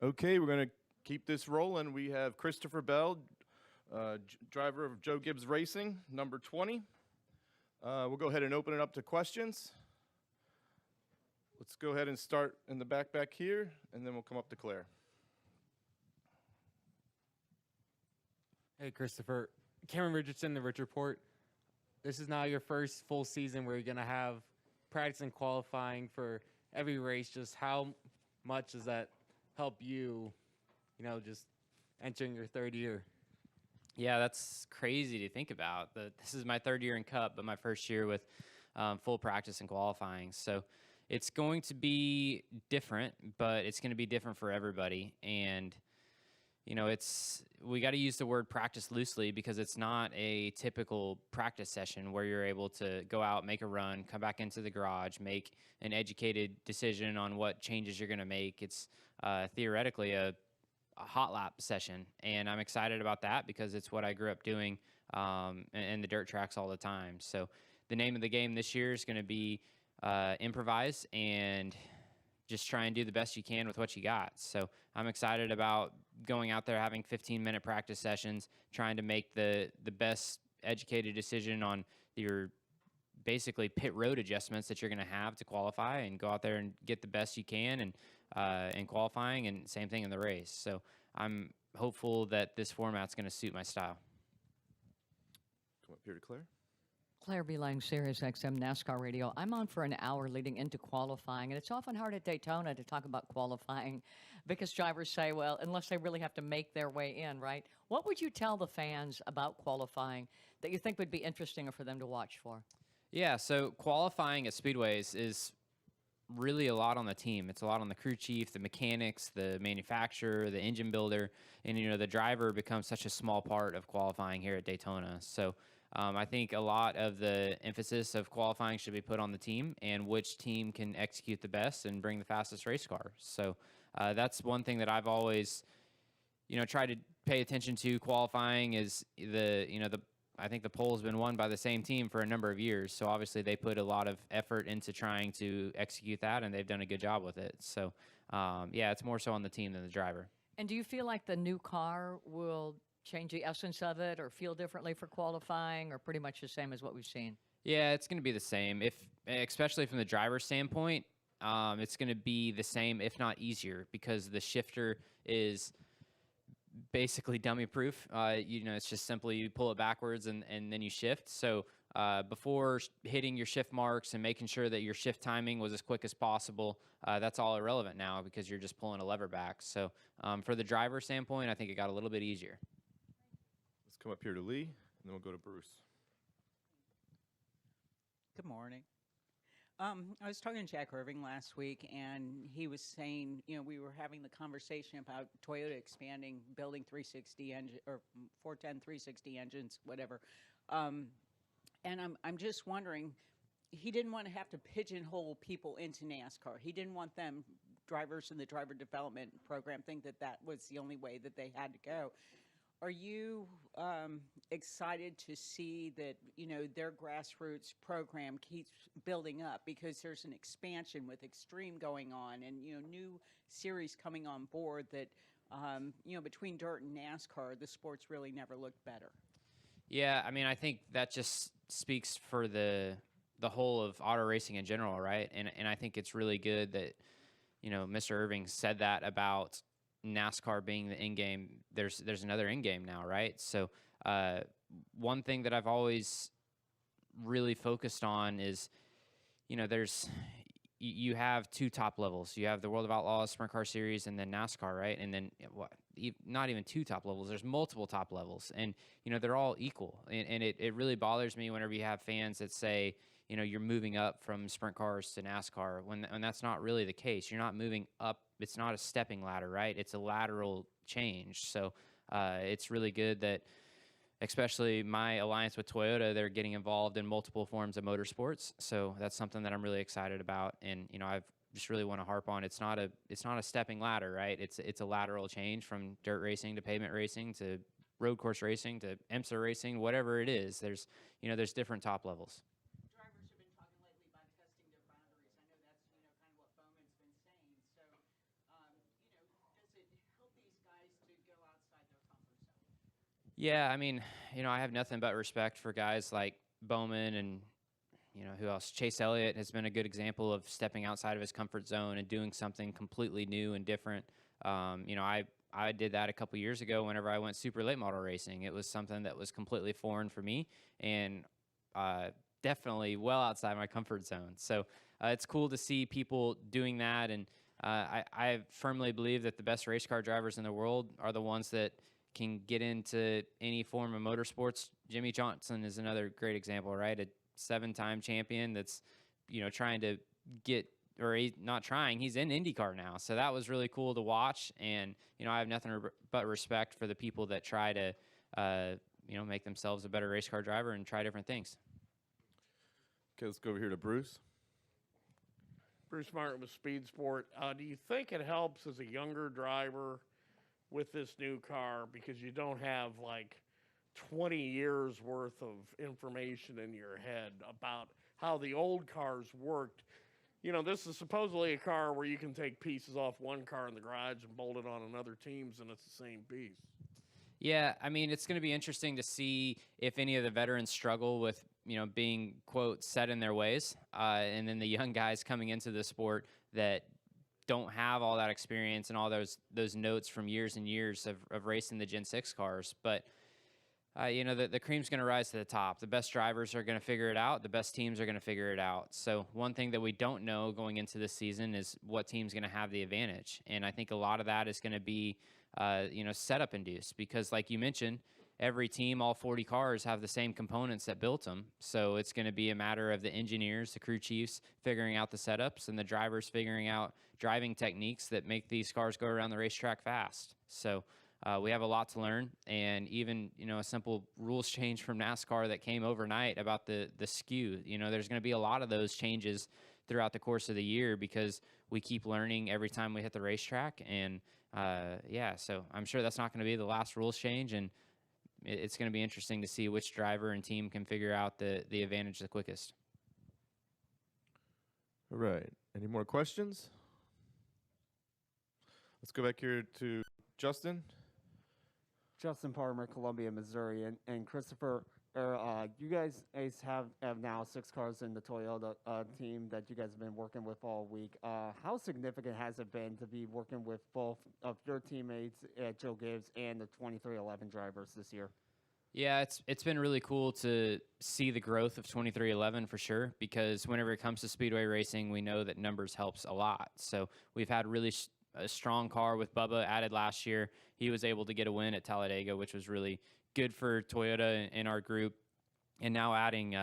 Okay, we're going to keep this rolling. We have Christopher Bell, driver of Joe Gibbs Racing, number 20. We'll go ahead and open it up to questions. Let's go ahead and start in the back here, and then we'll come up to Claire. Hey, Christopher. Cameron Richardson, the Rich Report. This is now your first full season where you're going to have practice and qualifying for every race. Just how much does that help you, just entering your third year? Yeah, that's crazy to think about. This is my third year in Cup, but my first year with full practice and qualifying. So it's going to be different, but it's going to be different for everybody. And we got to use the word practice loosely because it's not a typical practice session where you're able to go out, make a run, come back into the garage, make an educated decision on what changes you're going to make. It's theoretically a hot lap session, and I'm excited about that because it's what I grew up doing in the dirt tracks all the time. So the name of the game this year is going to be improvise and just try and do the best you can with what you got. So I'm excited about going out there, having 15-minute practice sessions, trying to make the best educated decision on your basically pit road adjustments that you're going to have to qualify and go out there and get the best you can and in qualifying, and same thing in the race. So I'm hopeful that this format's going to suit my style. Come up here to Claire. Claire B. Lang, Sirius XM NASCAR Radio. I'm on for an hour leading into qualifying, and it's often hard at Daytona to talk about qualifying because drivers say, well, unless they really have to make their way in, right? What would you tell the fans about qualifying that you think would be interesting for them to watch for? Yeah, so qualifying at speedways is really a lot on the team. It's a lot on the crew chief, the mechanics, the manufacturer, the engine builder, and the driver becomes such a small part of qualifying here at Daytona. So I think a lot of the emphasis of qualifying should be put on the team and which team can execute the best and bring the fastest race car. So that's one thing that I've always, tried to pay attention to. Qualifying is I think the pole's been won by the same team for a number of years. So obviously they put a lot of effort into trying to execute that, and they've done a good job with it. So yeah, it's more so on the team than the driver. And do you feel like the new car will change the essence of it or feel differently for qualifying, or pretty much the same as what we've seen? Yeah, it's going to be the same. Especially from the driver's standpoint, it's going to be the same, if not easier, because the shifter is basically dummy proof. It's just simply you pull it backwards and then you shift. So before hitting your shift marks and making sure that your shift timing was as quick as possible, that's all irrelevant now because you're just pulling a lever back. So for the driver standpoint, I think it got a little bit easier. Let's come up here to Lee, and then we'll go to Bruce. Good morning. I was talking to Jack Irving last week, and he was saying, we were having the conversation about Toyota expanding, building 360 engine or 410 360 engines, whatever. And I'm just wondering, he didn't want to have to pigeonhole people into NASCAR. He didn't want them, drivers in the driver development program, think that was the only way that they had to go. Are you excited to see that, their grassroots program keeps building up because there's an expansion with Extreme going on and, new series coming on board that, between dirt and NASCAR, the sport's really never looked better? Yeah, I think that just speaks for the whole of auto racing in general, right? And I think it's really good that, Mr. Irving said that about NASCAR being the end game. There's another end game now, right? So one thing that I've always really focused on is, you have two top levels. You have the World of Outlaws Sprint Car Series and then NASCAR, right? And then not even two top levels. There's multiple top levels, and they're all equal. And it really bothers me whenever you have fans that say, you're moving up from sprint cars to NASCAR when that's not really the case. You're not moving up. It's not a stepping ladder, right? It's a lateral change. So it's really good that, especially my alliance with Toyota, they're getting involved in multiple forms of motorsports. So that's something that I'm really excited about. And, I've just really want to harp on. It's not a stepping ladder, right? It's a lateral change from dirt racing to pavement racing to road course racing to IMSA racing, whatever it is. There's different top levels. Drivers have been talking lately about testing their boundaries. I know that's, kind of what Bowman's been saying. So, Yeah, I mean, I have nothing but respect for guys like Bowman and who else? Chase Elliott has been a good example of stepping outside of his comfort zone and doing something completely new and different. I did that a couple years ago whenever I went super late model racing. It was something that was completely foreign for me and definitely well outside my comfort zone. So it's cool to see people doing that. And I firmly believe that the best race car drivers in the world are the ones that can get into any form of motorsports. Jimmy Johnson is another great example, right? A 7-time champion that's, trying to get, or not trying, he's in IndyCar now. So that was really cool to watch. And, I have nothing but respect for the people that try to, make themselves a better race car driver and try different things. Okay, let's go over here to Bruce. Bruce Martin with Speed Sport. Do you think it helps as a younger driver with this new car because you don't have like 20 years worth of information in your head about how the old cars worked? This is supposedly a car where you can take pieces off one car in the garage and bolt it on another team's and it's the same piece. Yeah, I mean, it's going to be interesting to see if any of the veterans struggle with, being, quote, set in their ways. And then the young guys coming into the sport that don't have all that experience and all those notes from years and years of racing the Gen 6 cars. But, the cream's going to rise to the top. The best drivers are going to figure it out. The best teams are going to figure it out. So one thing that we don't know going into this season is what team's going to have the advantage. And I think a lot of that is going to be, setup induced because like you mentioned, every team, all 40 cars have the same components that built them. So it's going to be a matter of the engineers, the crew chiefs figuring out the setups and the drivers figuring out driving techniques that make these cars go around the racetrack fast. So we have a lot to learn, and even a simple rules change from NASCAR that came overnight about the skew. There's going to be a lot of those changes throughout the course of the year because we keep learning every time we hit the racetrack. And so I'm sure that's not going to be the last rules change, and it's going to be interesting to see which driver and team can figure out the advantage the quickest. All right. Any more questions? Let's go back here to Justin. Justin Parmer, Columbia, Missouri, and Christopher. You guys have now 6 cars in the Toyota team that you guys have been working with all week. How significant has it been to be working with both of your teammates, Joe Gibbs, and the 2311 drivers this year? Yeah, it's been really cool to see the growth of 2311 for sure, because whenever it comes to speedway racing, we know that numbers helps a lot. So we've had really a strong car with Bubba added last year. He was able to get a win at Talladega, which was really good for Toyota in our group. And now adding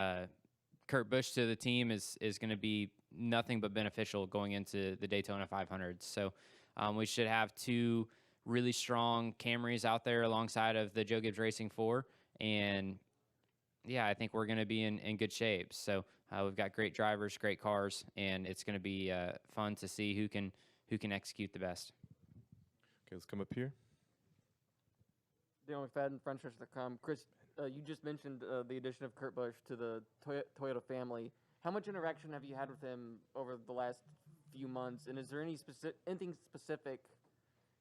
Kurt Busch to the team is going to be nothing but beneficial going into the Daytona 500. So we should have 2 really strong Camrys out there alongside of the Joe Gibbs Racing 4. And yeah, I think we're going to be in good shape. So we've got great drivers, great cars, and it's going to be fun to see who can execute the best. Okay, let's come up here. Dale McFadden, FrenchRace.com. Chris, you just mentioned the addition of Kurt Busch to the Toyota family. How much interaction have you had with him over the last few months, and is there anything specific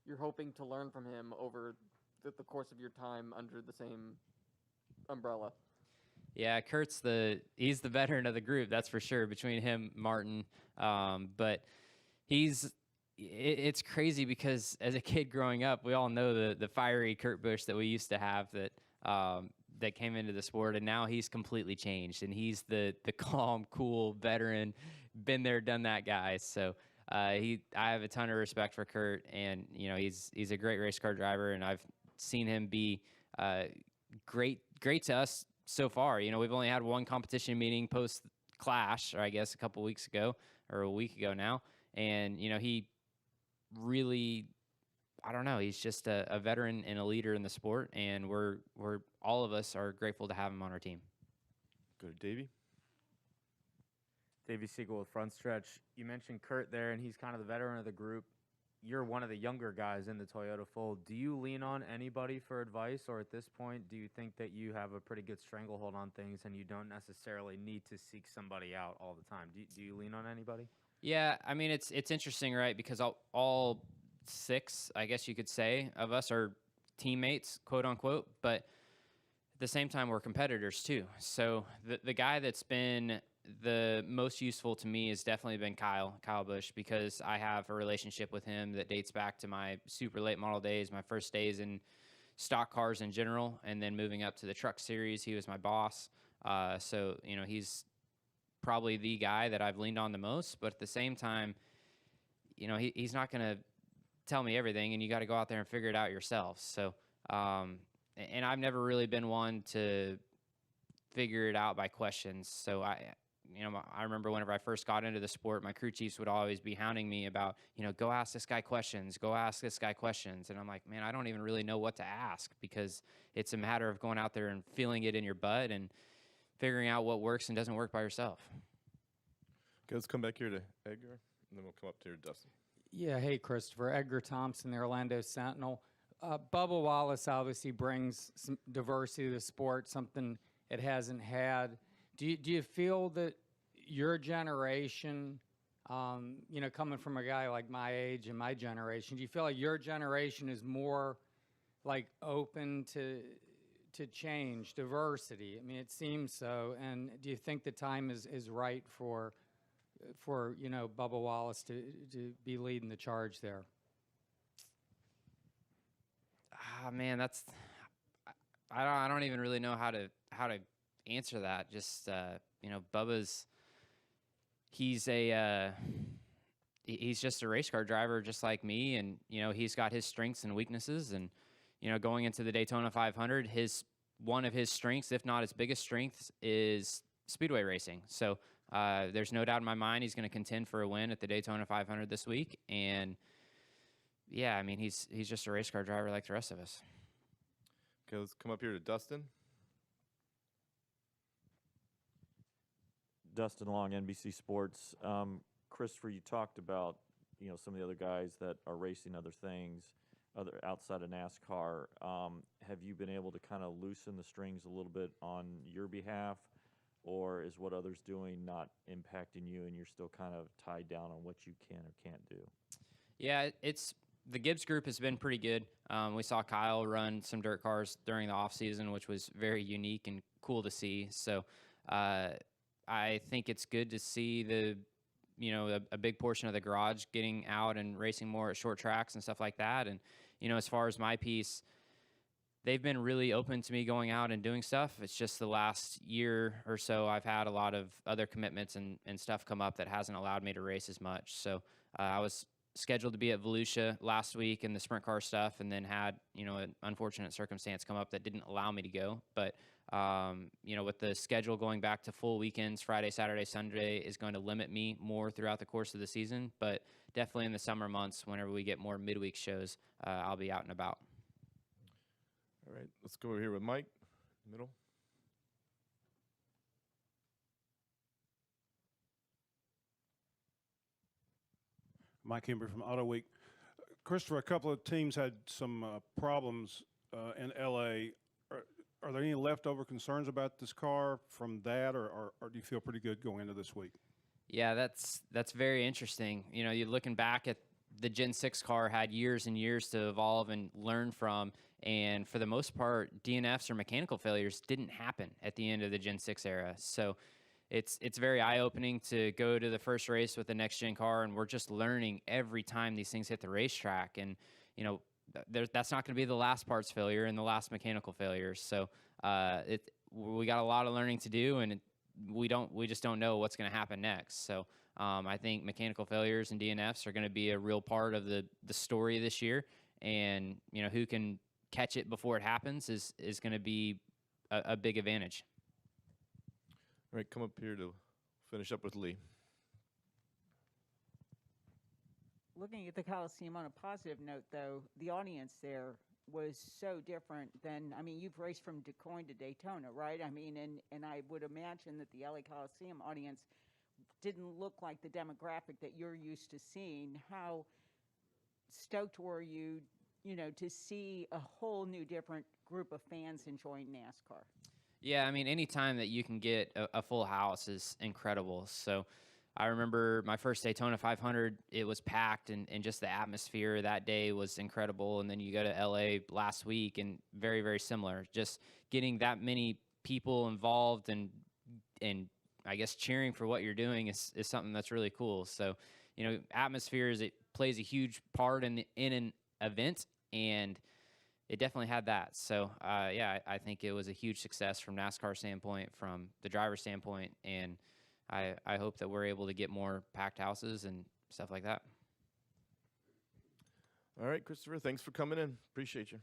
you're hoping to learn from him over the course of your time under the same umbrella? Yeah, he's the veteran of the group, that's for sure, between him, Martin. But it's crazy because as a kid growing up, we all know the fiery Kurt Busch that we used to have that came into the sport, and now he's completely changed, and he's the calm, cool veteran, been there, done that guy. So I have a ton of respect for Kurt, and he's a great race car driver, and I've seen him be great to us so far. We've only had one competition meeting post Clash, or I guess a couple weeks ago or a week ago now, and he really, I don't know, he's just a veteran and a leader in the sport, and we're all of us are grateful to have him on our team. Go to Davey. Davey Siegel with Front Stretch. You mentioned Kurt there, and he's kind of the veteran of the group. You're one of the younger guys in the Toyota fold. Do you lean on anybody for advice, or at this point, do you think that you have a pretty good stranglehold on things and you don't necessarily need to seek somebody out all the time? Do you lean on anybody? Yeah, I mean, it's interesting, right? Because all 6, I guess you could say, of us are teammates, quote unquote. But the same time, we're competitors too. So the guy that's been the most useful to me has definitely been Kyle Busch, because I have a relationship with him that dates back to my super late model days, my first days in stock cars in general, and then moving up to the truck series. He was my boss. So, he's probably the guy that I've leaned on the most, but at the same time, he's not going to tell me everything, and you got to go out there and figure it out yourself. So, and I've never really been one to figure it out by questions. So I remember whenever I first got into the sport, my crew chiefs would always be hounding me about, go ask this guy questions, go ask this guy questions. And I'm like, man, I don't even really know what to ask, because it's a matter of going out there and feeling it in your butt and figuring out what works and doesn't work by yourself. Okay, let's come back here to Edgar, and then we'll come up to Dustin. Yeah, hey, Christopher. Edgar Thompson, the Orlando Sentinel. Bubba Wallace obviously brings some diversity to the sport, something it hasn't had. Do you feel that your generation, coming from a guy like my age and my generation, do you feel like your generation is more like open to change, diversity? I mean, it seems so. And do you think the time is right for Bubba Wallace to be leading the charge there? Man, I don't even really know how to answer that. Just Bubba's he's just a race car driver just like me, and he's got his strengths and weaknesses, and going into the Daytona 500, one of his strengths, if not his biggest strengths, is speedway racing. So there's no doubt in my mind he's going to contend for a win at the Daytona 500 this week. And yeah, I mean, he's just a race car driver like the rest of us. Okay, let's come up here to Dustin. Dustin Long, NBC Sports. Christopher, you talked about some of the other guys that are racing other things, other outside of NASCAR. Have you been able to kind of loosen the strings a little bit on your behalf, or is what others doing not impacting you, and you're still kind of tied down on what you can or can't do? Yeah, the Gibbs group has been pretty good. We saw Kyle run some dirt cars during the off season, which was very unique and cool to see. So I think it's good to see a big portion of the garage getting out and racing more at short tracks and stuff like that. And as far as my piece, they've been really open to me going out and doing stuff. It's just the last year or so I've had a lot of other commitments and stuff come up that hasn't allowed me to race as much. So I was scheduled to be at Volusia last week in the sprint car stuff, and then had an unfortunate circumstance come up that didn't allow me to go. But with the schedule going back to full weekends, Friday, Saturday, Sunday, is going to limit me more throughout the course of the season. But definitely in the summer months, whenever we get more midweek shows, I'll be out and about. All right, let's go over here with Mike, middle. Mike Hember from Auto Week. Christopher, a couple of teams had some problems in LA. Are there any leftover concerns about this car from that, or do you feel pretty good going into this week? Yeah, that's very interesting. You're looking back at the Gen 6 car had years and years to evolve and learn from, and for the most part, DNFs or mechanical failures didn't happen at the end of the Gen 6 era. So it's very eye-opening to go to the first race with the next-gen car, and we're just learning every time these things hit the racetrack. And, that's not going to be the last parts failure and the last mechanical failure. So we got a lot of learning to do, and we just don't know what's going to happen next. So I think mechanical failures and DNFs are going to be a real part of the story this year. And, who can catch it before it happens is going to be a big advantage. All right, come up here to finish up with Lee. Looking at the Coliseum on a positive note, though, the audience there was so different than, you've raced from DuQuoin to Daytona, right? And I would imagine that the LA Coliseum audience didn't look like the demographic that you're used to seeing. How stoked were you, to see a whole new different group of fans enjoying NASCAR? Yeah, any time that you can get a full house is incredible. So I remember my first Daytona 500, it was packed, and just the atmosphere that day was incredible. And then you go to LA last week, and very, very similar. Just getting that many people involved and I guess cheering for what you're doing is something that's really cool. So, atmospheres, it plays a huge part in an event, and it definitely had that. So, yeah, I think it was a huge success from NASCAR standpoint, from the driver standpoint, and I hope that we're able to get more packed houses and stuff like that. All right, Christopher, thanks for coming in. Appreciate you.